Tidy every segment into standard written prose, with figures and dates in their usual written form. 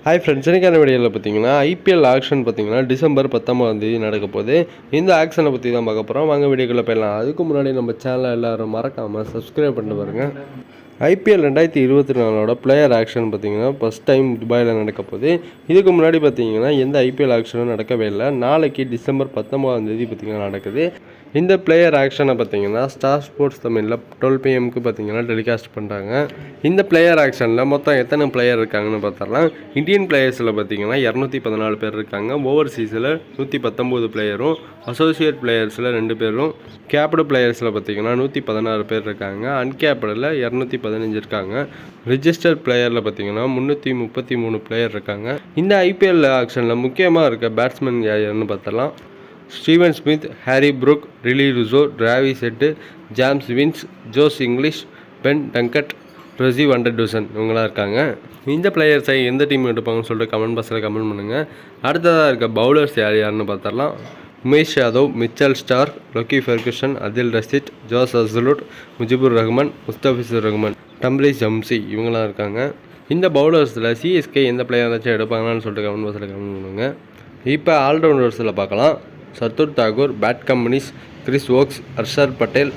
Hi friends, எனக்கான வீடியோவில் பார்த்தீங்கன்னா ஐபிஎல் ஆக்ஷன் பார்த்தீங்கன்னா டிசம்பர் 19 நடக்க போகுது. இந்த ஆக்ஷனை பற்றி தான் பார்க்க போகிறோம். வாங்க வீடியோக்குள்ளே போயிடலாம். அதுக்கு முன்னாடி நம்ம சேனலை எல்லோரும் மறக்காமல் சப்ஸ்கிரைப் பண்ணிட்டு பாருங்கள். ஐபிஎல் 2024 பிளேயர் ஆக்ஷன் பார்த்தீங்கன்னா ஃபஸ்ட் டைம் துபாயில் நடக்க போகுது. இதுக்கு முன்னாடி பார்த்தீங்கன்னா எந்த ஐபிஎல் ஆக்ஷனும் நடக்கவே இல்லை. நாளைக்கு டிசம்பர் 19 பார்த்தீங்கன்னா நடக்குது. இந்த பிளேயர் ஆக்ஷனை பார்த்தீங்கன்னா ஸ்டார் ஸ்போர்ட்ஸ் தமிழில் 12 PM பார்த்தீங்கன்னா டெலிகாஸ்ட் பண்ணுறாங்க. இந்த பிளேயர் ஆக்ஷனில் மொத்தம் எத்தனை பிளேயர் இருக்காங்கன்னு பார்த்துடலாம். இந்தியன் பிளேயர்ஸில் பார்த்தீங்கன்னா 214 பேர் இருக்காங்க. ஓவர்சீஸில் 119 பிளேயரும், அசோசியேட் பிளேயர்ஸில் 2 பேரும், கேப்டு பிளேயர்ஸில் பார்த்தீங்கன்னா 116 பேர் இருக்காங்க. அன்கேப்டில் 215 இருக்காங்க. ரிஜிஸ்டர்ட் பிளேயரில் பார்த்தீங்கன்னா 333 பிளேயர் இருக்காங்க. இந்த ஐபிஎல் ஆக்ஷனில் முக்கியமாக இருக்க பேட்ஸ்மேன் யாருன்னு பார்த்தலாம். Steven Smith, Harry Brook, Rilee Rossouw, Travis Head, James Vince, Josh Inglis, Ben Duckett, Rassie van der Dussen இவங்களாம் இருக்காங்க. இந்த பிளேயர்ஸை எந்த டீம் எடுப்பாங்கன்னு சொல்லிட்டு கமெண்ட் பாக்ஸில் கமெண்ட் பண்ணுங்கள். அடுத்ததாக இருக்க பவுலர்ஸ் யாருன்னு பார்த்தரலாம். Umesh Yadav, Mitchell Starc, Lockie Ferguson, Adil Rashid, Josh Hazlewood, Mujeebur Rahman, Mustafizur Rahman, Tabraiz Shamsi இவங்களாம் இருக்காங்க. இந்த பவுலர்ஸில் சிஎஸ்கே எந்த பிளேயராச்சும் எடுப்பாங்கன்னு சொல்லிட்டு கமெண்ட் பாக்ஸில் கமெண்ட் பண்ணுங்கள். இப்போ ஆல்ரவுண்டர்ஸில் பார்க்கலாம். Shardul Thakur, Pat Cummins, Chris Woakes, Harshal Patel,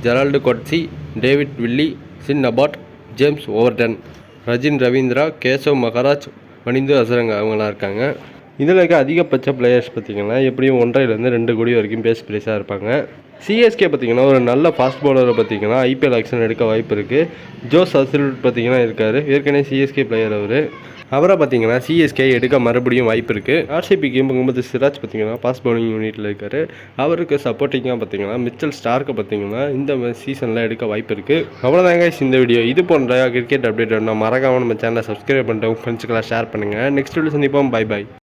Gerald Coetzee, David Willey, Sean Abbott, James Overton, Rachin Ravindra, Keshav Maharaj, Wanindu Hasaranga அவங்களாம் இருக்காங்க. இதில் இருக்க அதிகபட்ச பிளேயர்ஸ் பார்த்திங்கன்னா எப்படியும் 1.5 2 கோடி வரைக்கும் பேஸ் பிரைஸாக இருப்பாங்க. சிஎஸ்கே பார்த்திங்கன்னா ஒரு நல்ல ஃபாஸ்ட் பவுலரை பார்த்திங்கன்னா ஐபிஎல் ஆக்ஷன் எடுக்க வாய்ப்பு இருக்குது. ஜோஸ் அஸ்லுட் பார்த்திங்கன்னா இருக்கார். ஏற்கனவே சிஎஸ்கே பிளேயர் அவரை பார்த்திங்கன்னா சிஎஸ்கே எடுக்க மறுபடியும் வாய்ப்பு இருக்குது. ஆர்சிபிக்கு முகமது சிராஜ் பார்த்திங்கன்னா ஃபாஸ்ட் பவுலிங் யூனிட்டில் இருக்கார். அவருக்கு சப்போர்ட்டிங்காக பார்த்திங்கன்னா மிச்சல் ஸ்டார்க்கு பார்த்திங்கன்னா இந்த சீசனில் எடுக்க வாய்ப்பு இருக்குது. அவ்வளோதாங்க இந்த வீடியோ. இது போன்ற கிரிக்கெட் அப்டேட் வேணும் மறக்காமல் நம்ம சேனலை சப்ஸ்கிரைப் பண்ணிட்டு ஃப்ரெண்ட்ஸுக்கெல்லாம் ஷேர் பண்ணுங்கள். நெக்ஸ்ட் வீடியோ சந்திப்போம். பை.